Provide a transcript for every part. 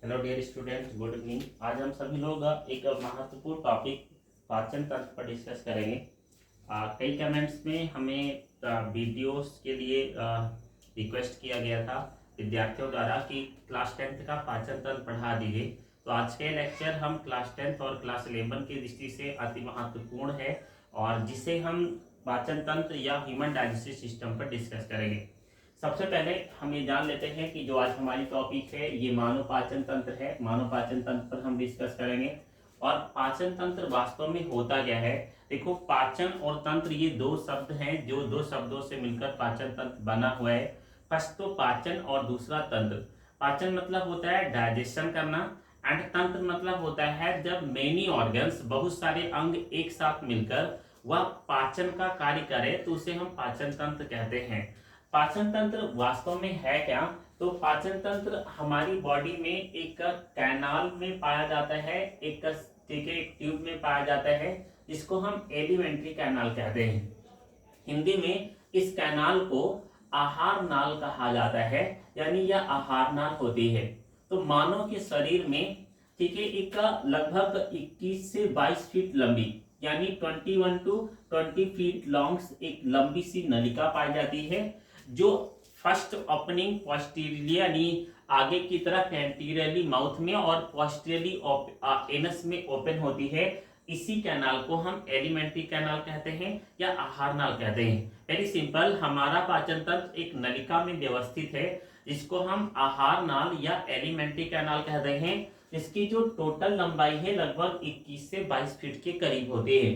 Hello dear students, good evening. आज हम सभी लोग एक महत्वपूर्ण टॉपिक पाचन तंत्र पर डिस्कस करेंगे। कई कमेंट्स में हमें वीडियोस के लिए रिक्वेस्ट किया गया था विद्यार्थियों द्वारा कि क्लास 10th का पाचन तंत्र पढ़ा दीजिए। तो आज के लेक्चर हम क्लास 10th और क्लास 11 की दृष्टि से अति महत्वपूर्ण है और जिसे हम पाचन तंत्र या ह्यूमन डाइजेस्टिव सिस्टम पर डिस्कस करेंगे। सबसे पहले हम ये जान लेते हैं कि जो आज हमारी टॉपिक है ये मानव पाचन तंत्र है। मानव पाचन तंत्र पर हम डिस्कस करेंगे और पाचन तंत्र वास्तव में होता क्या है। देखो, पाचन और तंत्र ये दो शब्द हैं जो दो शब्दों से मिलकर पाचन तंत्र बना हुआ है। फर्स्ट तो पाचन और दूसरा तंत्र। पाचन मतलब होता है डाइजेशन करना एंड तंत्र मतलब होता है जब मेनी ऑर्गन्स, बहुत सारे अंग एक साथ मिलकर वह पाचन का कार्य करे तो उसे हम पाचन तंत्र कहते हैं। पाचन तंत्र वास्तव में है क्या? तो पाचन तंत्र हमारी बॉडी में एक कैनाल में पाया जाता है, एक ट्यूब में पाया जाता है जिसको हम एलिमेंट्री कैनाल कहते हैं। हिंदी में इस कैनाल को आहार नाल कहा जाता है, यानी यह आहार नाल होती है। तो मानव के शरीर में एक लगभग 21 से 22 फीट लंबी, यानी 21 टू 20 फीट लॉन्ग एक लंबी सी नलिका पाई जाती है जो फर्स्ट ओपनिंग पोस्टीरियरली यानी आगे की तरफ एंटीरियरली माउथ में और पोस्टीरियरली एनस में ओपन होती है। इसी कैनाल को हम एलिमेंट्री कैनाल कहते हैं या आहार नाल कहते हैं। वेरी सिंपल, हमारा पाचन तंत्र एक नलिका में व्यवस्थित है जिसको हम आहार नाल या एलिमेंट्री कैनाल कहते हैं। इसकी जो टोटल लंबाई है लगभग 21 से 22 फीट के करीब होती है।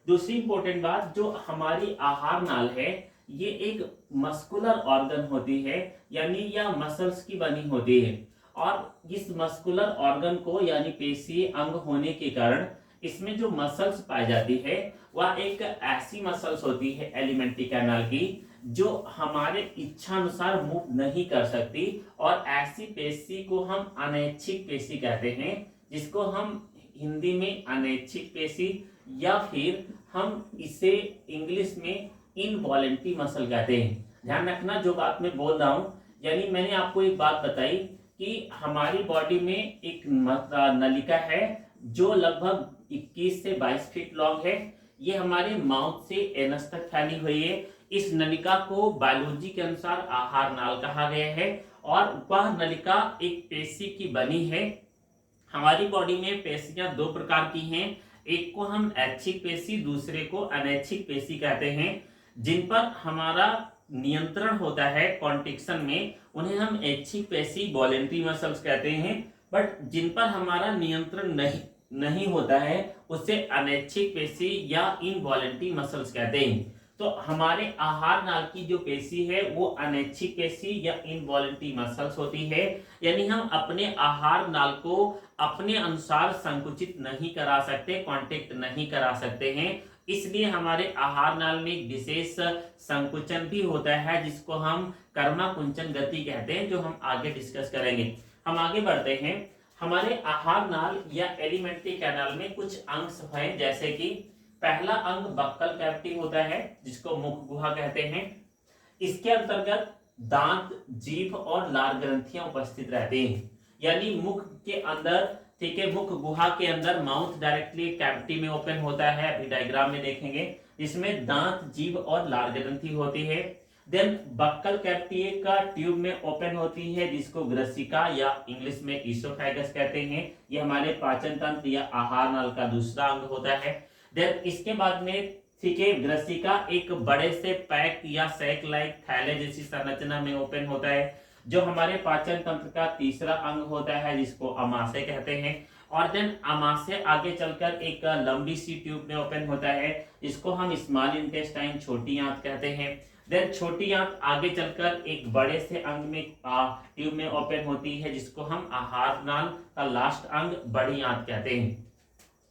दूसरी इंपॉर्टेंट बात, जो हमारी आहार नाल है ये एक मस्कुलर ऑर्गन होती है, यानी यह मसल्स की बनी होती है और इस मस्कुलर ऑर्गन को यानी पेशीय अंग होने के कारण इसमें जो मसल्स पाई जाती है वह एक ऐसी मसल्स होती है एलिमेंट्री कैनाल की जो हमारे इच्छा अनुसार मूव नहीं कर सकती और ऐसी पेशी को हम अनैच्छिक पेशी कहते हैं, जिसको हम हिंदी में अनैच्छिक पेशी या फिर हम इसे इंग्लिश में इनवॉलेंट्री मसल कहते हैं। ध्यान रखना जो बात मैं बोल रहा हूं, यानी मैंने आपको एक बात बताई कि हमारी बॉडी में एक नलिका है जो लगभग 21 से 22 फीट लॉन्ग है। ये हमारे माउथ से एनस तक फैली हुई है। इस नलिका को बायोलॉजी के अनुसार आहार नाल कहा गया है और वह नलिका एक पेशी की बनी है। हमारी बॉडी में पेशियां दो प्रकार की हैं, एक को हम ऐच्छिक पेशी, दूसरे को अनैच्छिक पेशी कहते हैं। जिन पर हमारा नियंत्रण होता है कॉन्ट्रिक्शन में उन्हें हम ऐच्छिक पेशी वॉलेंट्री मसल्स कहते हैं, बट जिन पर हमारा नियंत्रण नहीं होता है उसे अनैच्छिक पेशी या इनवॉलेंट्री मसल्स कहते हैं। तो हमारे आहार नाल की जो पेशी है वो अनैच्छिक पेशी या इनवॉलेंट्री मसल्स होती है, यानी हम अपने आहार नाल को अपने अनुसार संकुचित नहीं करा सकते, कॉन्ट्रैक्ट नहीं करा सकते हैं। इसलिए हमारे आहार नाल में एक विशेष संकुचन भी होता है जिसको हम कर्मा कुंचन गति कहते हैं, जो हम आगे डिस्कस करेंगे। हम आगे बढ़ते हैं। हमारे आहार नाल या एलिमेंट्री कैनाल में कुछ अंश हैं, जैसे कि पहला अंग बक्कल कैविटी होता है जिसको मुख गुहा कहते हैं। इसके अंतर्गत दांत, जीभ और लार ग्रंथियां उपस्थित रहती हैं, यानी मुख के अंदर, मुख गुहा के अंदर माउथ डायरेक्टली कैविटी में ओपन होता है, अभी डायग्राम में देखेंगे, जिसमें दांत, जीभ और लार ग्रंथि होती है। देन बक्कल कैविटी का ट्यूब में ओपन होती है जिसको ग्रसिका या इंग्लिश में ईसोफेगस कहते हैं। ये हमारे पाचन तंत्र या आहार नाल का दूसरा अंग होता है। देन इसके बाद में ग्रसिका एक बड़े से पैक या सैक लाइक थैले जैसी संरचना में ओपन होता है, जो हमारे पाचन तंत्र का तीसरा अंग होता है जिसको अमाशय कहते हैं। और देन अमाशय आगे चलकर एक लंबी सी ट्यूब में ओपन होता है जिसको हम स्मॉल इंटेस्टाइन, छोटी आंत कहते हैं। देन छोटी आंत आगे चलकर एक बड़े से अंग में ट्यूब में ओपन होती है जिसको हम आहार नाल का लास्ट अंग बड़ी आंत कहते हैं।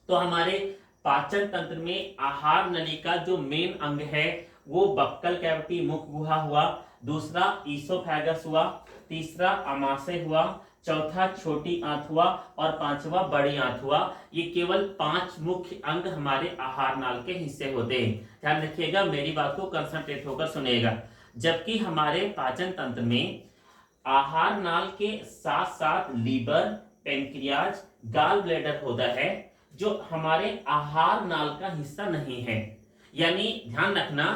तो हमारे पाचन तंत्र में आहार नली का जो मेन अंग है वो बक्कल कैविटी, मुख गुहा हुआ, दूसरा ईसोफेगस हुआ, तीसरा अमाशय हुआ, चौथा छोटी आंत हुआ और पांचवा बड़ी आंत हुआ। ये केवल 5 मुख्य अंग हमारे आहार नाल के हिस्से होते हैं। ध्यान रखिएगा, मेरी बात को कंसंट्रेट होकर सुनिएगा। जबकि हमारे पाचन तंत्र में आहार नाल के साथ साथ लीवर, पेंक्रियाज, गाल ब्लैडर होता है जो हमारे आहार नाल का हिस्सा नहीं है। यानी ध्यान रखना,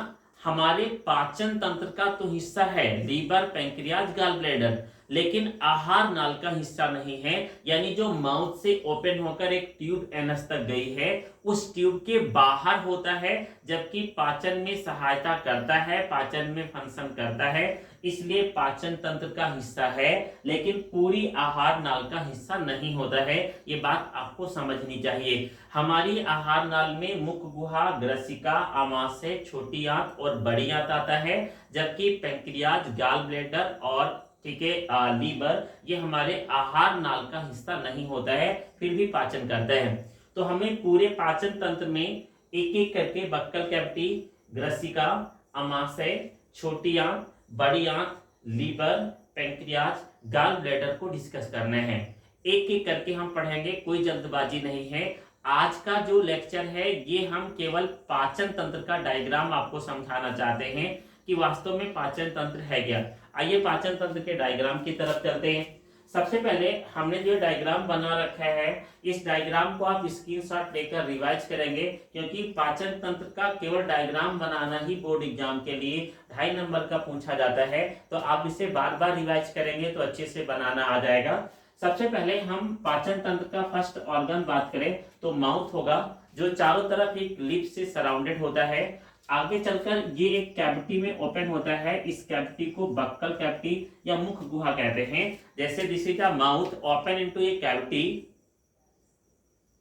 हमारे पाचन तंत्र का तो हिस्सा है लीवर, पेंक्रियाज, गाल ब्लैडर, लेकिन आहार नाल का हिस्सा नहीं है। यानी जो माउथ से ओपन होकर एक ट्यूब एनस तक गई है, उस ट्यूब के बाहर होता है, जबकि पाचन में सहायता करता है, पाचन में फंक्शन करता है, इसलिए पाचन तंत्र का हिस्सा है, लेकिन पूरी आहार नाल का हिस्सा नहीं होता है। ये बात आपको समझनी चाहिए। हमारी आहार नाल में मुख गुहा, ग्रसिका, आमाशय, छोटी आंत और बड़ी आंत आता है, जबकि पेंक्रियाज, गाल ब्लैडर और ठीक है लीवर ये हमारे आहार नाल का हिस्सा नहीं होता है, फिर भी पाचन करता है। तो हमें पूरे पाचन तंत्र में एक एक करके बक्कल कैविटी, ग्रसिका, आमाशय, छोटी आंत, बड़ी आंत, लीवर, पेंक्रियाज, गाल ब्लैडर को डिस्कस करना है। एक एक करके हम पढ़ेंगे, कोई जल्दबाजी नहीं है। आज का जो लेक्चर है ये हम केवल पाचन तंत्र का डायग्राम आपको समझाना चाहते हैं कि वास्तव में पाचन तंत्र है क्या। आइए पाचन तंत्र के डायग्राम की तरफ चलते हैं। सबसे पहले हमने जो डायग्राम बना रखा है, इस डायग्राम को आप स्क्रीनशॉट लेकर रिवाइज करेंगे, क्योंकि पाचन तंत्र का केवल डायग्राम बनाना ही बोर्ड एग्जाम के लिए 2.5 नंबर का पूछा जाता है। तो आप इसे बार बार रिवाइज करेंगे तो अच्छे से बनाना आ जाएगा। सबसे पहले हम पाचन तंत्र का फर्स्ट ऑर्गन बात करें तो माउथ होगा, जो चारों तरफ एक लिप से सराउंडेड होता है। आगे चलकर ये एक कैविटी में ओपन होता है, इस कैविटी को बक्कल कैविटी या मुख गुहा कहते हैं। जैसे this is the mouth open into a cavity,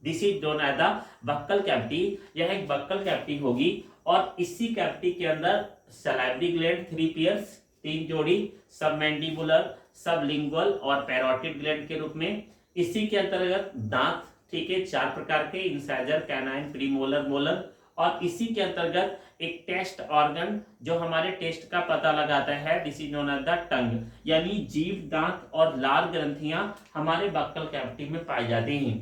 this is known as the buccal cavity. यह एक बक्कल कैविटी होगी और इसी कैविटी के अंदर सलाइवरी ग्लैंड 3 पेयर्स, 3 जोड़ी, सबमैंडिबुलर, सबलिंगुअल और पैरोटिड ग्लैंड के रूप में। इसी के अंतर्गत दांत, ठीक है, 4 प्रकार के, इंसाइजर, कैनाइन, प्रीमोलर, मोलर। और इसी के अंतर्गत एक टेस्ट ऑर्गन जो हमारे टेस्ट का पता लगाता है, this is known as the tongue. यानी जीभ, दांत और लार ग्रंथियां हमारे बक्कल कैविटी में पाई जाती हैं।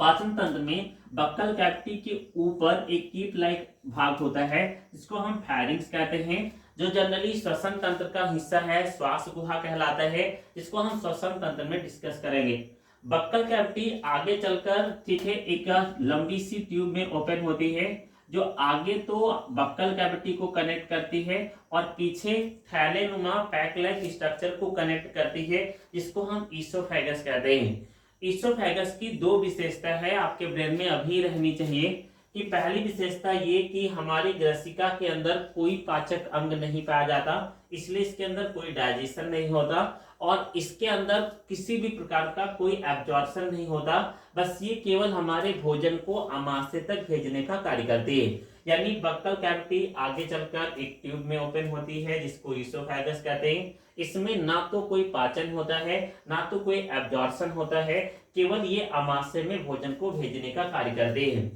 पाचन तंत्र में बक्कल कैविटी के ऊपर एक कीट लाइक भाग होता है जिसको हम फैरिंक्स कहते हैं, जो जनरली श्वसन तंत्र का हिस्सा है, श्वास गुहा कहलाता है, जिसको हम श्वसन तंत्र में डिस्कस करेंगे। बक्कल कैविटी आगे चलकर, ठीक है, एक लंबी सी ट्यूब में ओपन होती है, जो आगे तो बक्कल कैविटी को कनेक्ट करती है और पीछे थैलेनुमा पैक लाइक स्ट्रक्चर को कनेक्ट करती है, जिसको हम ईसोफेगस कहते हैं। ईसोफेगस की 2 विशेषता है, आपके ब्रेन में अभी रहनी चाहिए। कि पहली विशेषता ये कि हमारी ग्रसिका के अंदर कोई पाचक अंग नहीं पाया जाता, इसलिए इसके अंदर कोई डाइजेशन नहीं होता और इसके अंदर किसी भी प्रकार का कोई एब्जॉर्प्शन नहीं होता। बस ये केवल हमारे भोजन को आमाशय तक भेजने का कार्य करती है। यानी बक्कल कैविटी आगे चलकर एक ट्यूब में ओपन होती है जिसको ईसोफेगस कहते हैं। इसमें ना तो कोई पाचन होता है, ना तो कोई एब्जॉर्प्शन होता है, केवल ये आमाशय में भोजन को भेजने का कार्य करते हैं।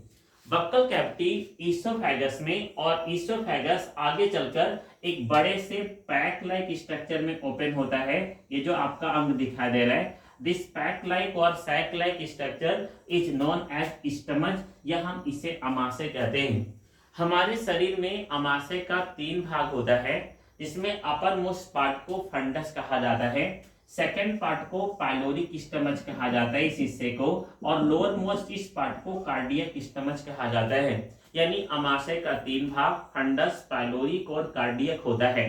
बक्कल कैविटी ईसोफेगस में, और ईसोफेगस आगे चलकर एक बड़े से पैक लाइक स्ट्रक्चर में ओपन होता है। ये जो आपका अंग दिखाई दे रहा है, दिस पैक लाइक और sac like structure is known as stomach, या हम इसे आमाशय कहते हैं। हमारे शरीर में आमाशय का 3 भाग होता है, जिसमें अपर मोस्ट पार्ट को फंडस कहा जाता है, सेकेंड पार्ट को पाइलोरिक स्टमच कहा जाता है इस हिस्से को, और लोअर मोस्ट इस पार्ट को कार्डियक स्टमच कहा जाता है। यानी आमाशय का 3 भाग फंडस, पाइलोरिक और कार्डियक होता है।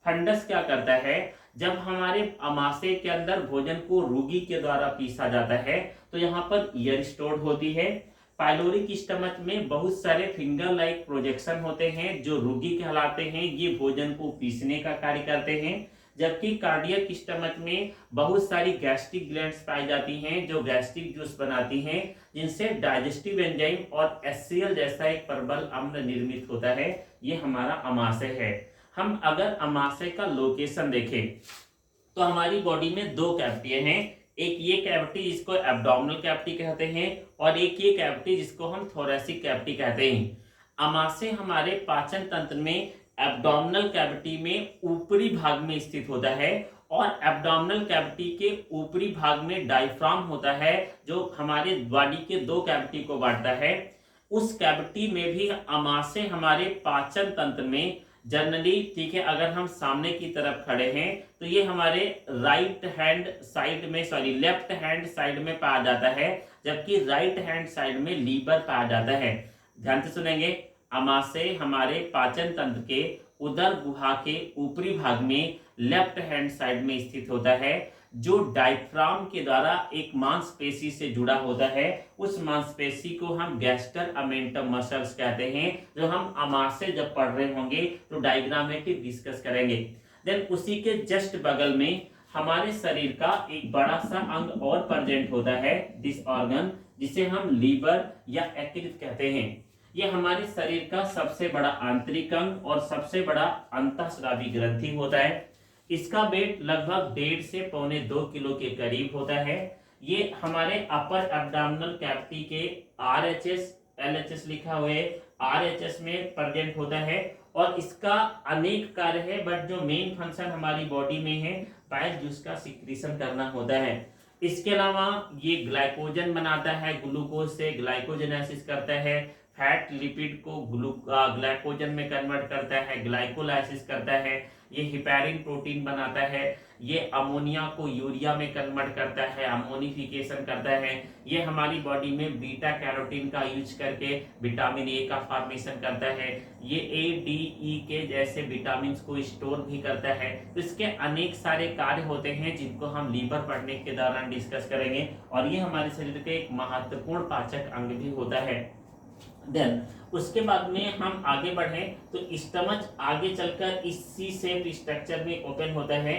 फंडस क्या करता है, जब हमारे आमाशय के अंदर भोजन को रूगी के द्वारा पीसा जाता है तो यहाँ पर ईयर स्टोर्ड होती है। पाइलोरिक स्टमच में बहुत सारे फिंगर लाइक प्रोजेक्शन होते हैं जो रूगी कहलाते हैं, ये भोजन को पीसने का कार्य करते हैं। जबकि कार्डियक स्टमच में बहुत सारी गैस्ट्रिक ग्लैंड्स पाई जाती हैं जो गैस्ट्रिक जूस बनाती हैं, जिनसे डाइजेस्टिव एंजाइम और एचसीएल जैसा एक प्रबल अम्ल निर्मित होता है। ये हमारा आमाशय है। हम अगर आमाशय का लोकेशन देखें तो हमारी बॉडी में 2 कैविटी हैं, एक ये कैविटी जिसको एब्डोमिनल कैविटी कहते हैं और एक ये कैविटी जिसको हम थोरैसिक कैविटी कहते हैं। आमाशय हमारे पाचन तंत्र में एब्डोमिनल कैविटी में ऊपरी भाग में स्थित होता है और एब्डोमिनल कैविटी के ऊपरी भाग में डायफ्राम होता है जो हमारे बॉडी के 2 कैविटी को बांटता है। उस कैविटी में भी आमाशय हमारे पाचन तंत्र में जनरली, ठीक है, अगर हम सामने की तरफ खड़े हैं तो ये हमारे राइट हैंड साइड में, सॉरी लेफ्ट हैंड साइड में पाया जाता है, जबकि राइट हैंड साइड में लीवर पाया जाता है। ध्यान से सुनेंगे। अमाशय हमारे पाचन तंत्र के उदर गुहा के ऊपरी भाग में लेफ्ट हैंड साइड में स्थित होता है, जो डायफ्राम के द्वारा एक मांसपेशी से जुड़ा होता है। उस मांसपेशी को हम गैस्टर अमेंटम मसल्स कहते हैं, जो हम अमाशय जब पढ़ रहे होंगे तो डायग्रामेटिक डिस्कस करेंगे। देन उसी के जस्ट बगल में हमारे शरीर का एक बड़ा सा अंग और प्रेजेंट होता है, दिस ऑर्गन, जिसे हम लीवर या यकृत कहते हैं। ये हमारे शरीर का सबसे बड़ा आंतरिक अंग और सबसे बड़ा अंतःस्रावी ग्रंथि होता है। इसका वेट लगभग 1.5 से 1.25 किलो के करीब होता है। ये हमारे अपर एब्डोमिनल कैविटी के RHS LHS लिखा हुआ है, RHS में प्रेजेंट होता है और इसका अनेक कार्य है, बट जो मेन फंक्शन हमारी बॉडी में है बाइल जूस का सिक्रीशन करना होता है। इसके अलावा ये ग्लाइकोजन बनाता है, ग्लूकोज से ग्लाइकोजेनेसिस करता है, फैट लिपिड को ग्लाइकोजन में कन्वर्ट करता है, ग्लाइकोलाइसिस करता है, ये हिपैरिन प्रोटीन बनाता है, ये अमोनिया को यूरिया में कन्वर्ट करता है, अमोनिफिकेशन करता है, ये हमारी बॉडी में बीटा कैरोटीन का यूज करके विटामिन ए का फॉर्मेशन करता है, ये ए डी ई के जैसे विटामिन को स्टोर भी करता है। तो इसके अनेक सारे कार्य होते हैं जिनको हम लीवर पढ़ने के दौरान डिस्कस करेंगे, और ये हमारे शरीर के एक महत्वपूर्ण पाचक अंग भी होता है। देन उसके बाद में हम आगे बढ़े तो स्टमच आगे चलकर इस सी शेप स्ट्रक्चर में ओपन होता है,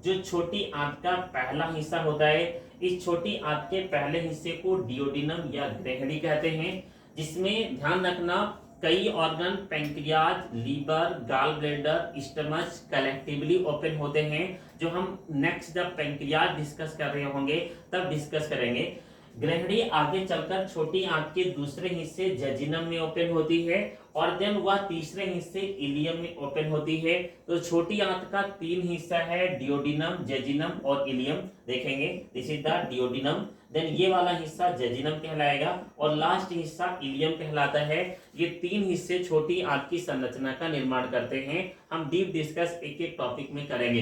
जो छोटी आंत का पहला हिस्सा होता है। इस छोटी आंत के पहले हिस्से को डियोडिनम या ग्रहणी कहते हैं, जिसमें ध्यान रखना कई organ pancreas, liver, gall bladder, stomach collectively open होते हैं, जो हम नेक्स्ट जब पैंक्रियाज डिस्कस कर रहे होंगे तब डिस्कस करेंगे। ग्रहणी आगे चलकर छोटी आंत के दूसरे हिस्से जजिनम में ओपन होती है और देन वह तीसरे हिस्से इलियम में ओपन होती है। तो छोटी आंत का 3 हिस्सा है, डियोडिनम, जजिनम और इलियम। देखेंगे, दिस इज द डियोडिनम, देन ये वाला हिस्सा जजिनम कहलाएगा और लास्ट हिस्सा इलियम कहलाता है। ये 3 हिस्से छोटी आंत की संरचना का निर्माण करते हैं। हम डीप डिस्कस एक एक टॉपिक में करेंगे।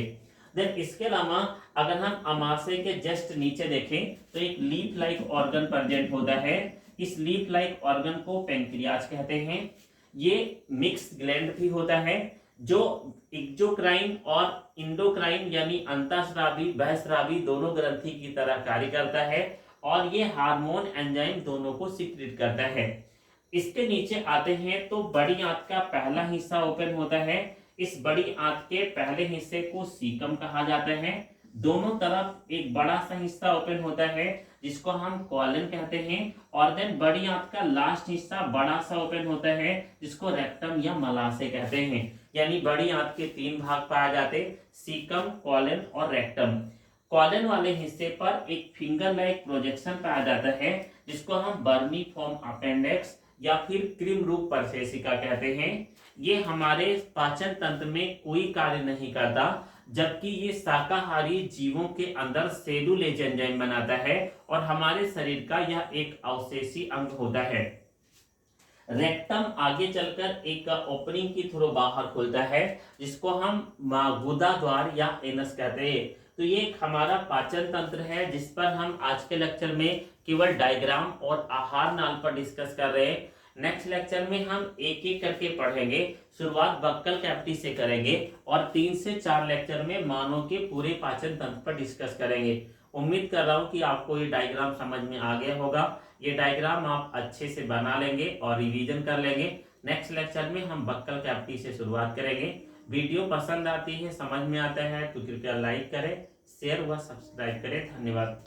देन इसके अलावा अगर हम अमाशय के जस्ट नीचे देखें तो एक लीफ लाइक ऑर्गन प्रेजेंट होता है। इस लीफ लाइक ऑर्गन को पैंक्रियाज कहते हैं। ये मिक्स ग्लैंड भी होता है, जो एक्सोक्राइन और इंडोक्राइन यानी अंतःस्रावी बहिःस्रावी दोनों ग्रंथि की तरह कार्य करता है और ये हार्मोन एंजाइम दोनों को सीक्रेट करता है। इसके नीचे आते हैं तो बड़ी आंत का पहला हिस्सा ओपन होता है। इस बड़ी आंत के पहले हिस्से को सीकम कहा जाता है। दोनों तरफ एक बड़ा सा हिस्सा ओपन होता है जिसको हम कॉलन कहते हैं, और देन बड़ी आंत का लास्ट हिस्सा बड़ा सा ओपन होता है जिसको रेक्टम या मलाशय कहते हैं। यानी बड़ी आंत के 3 भाग पाए जाते, सीकम, कॉलन और रेक्टम। कॉलन वाले हिस्से पर एक फिंगर लाइक प्रोजेक्शन पाया जाता है जिसको हम वर्मीफॉर्म अपेंडिक्स या फिर क्रीम रूप परसेसिका कहते हैं। ये हमारे पाचन तंत्र में कोई कार्य नहीं करता, जबकि ये शाकाहारी जीवों के अंदर सेलुलोज एंजाइम बनाता है और हमारे शरीर का यह एक अवशेषी अंग होता है। रेक्टम आगे चलकर एक ओपनिंग की थ्रू बाहर खुलता है जिसको हम गुदा द्वार या एनस कहते हैं। तो ये एक हमारा पाचन तंत्र है जिस पर हम आज के लेक्चर में केवल डायग्राम और आहार नाल पर डिस्कस कर रहे हैं। नेक्स्ट लेक्चर में हम एक एक करके पढ़ेंगे। शुरुआत बक्कल कैविटी से करेंगे और 3 से 4 लेक्चर में मानव के पूरे पाचन तंत्र पर डिस्कस करेंगे। उम्मीद कर रहा हूँ कि आपको ये डायग्राम समझ में आ गया होगा। ये डायग्राम आप अच्छे से बना लेंगे और रिवीजन कर लेंगे। नेक्स्ट लेक्चर में हम बक्कल कैविटी से शुरुआत करेंगे। वीडियो पसंद आती है, समझ में आता है तो कृपया लाइक करें, शेयर व सब्सक्राइब करें। धन्यवाद।